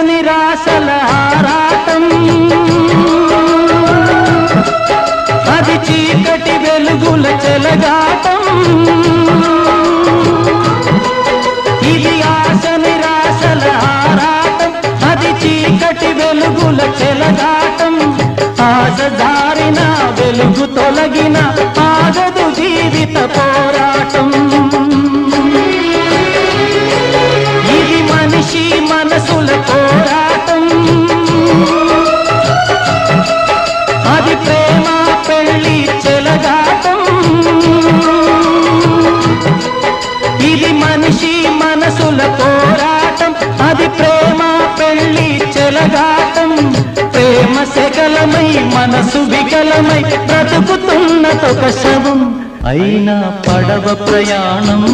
నిరాశల ఆరాటం, అది చీకటి వెలుగుల చెలగాటం. ఇది ఆశ నిరాశల ఆరాటం, అది చీకటి వెలుగుల చెలగాటం. ఆశ జారిన వెలుగు తొలగిన ఆగదు జీవిత పోరాటం. ఇది మనిషి మనసుల పోరాటం, అది ప్రేమ పెళ్లి చెలగాటం. ఇది మనిషి మనసుల పోరాటం, అది ప్రేమ పెళ్లి చెలగాటం. ప్రేమ శకలమై మనసు వికలమై బ్రతుకుతున్నదొక శవం. అయినా పడవ ప్రయాణం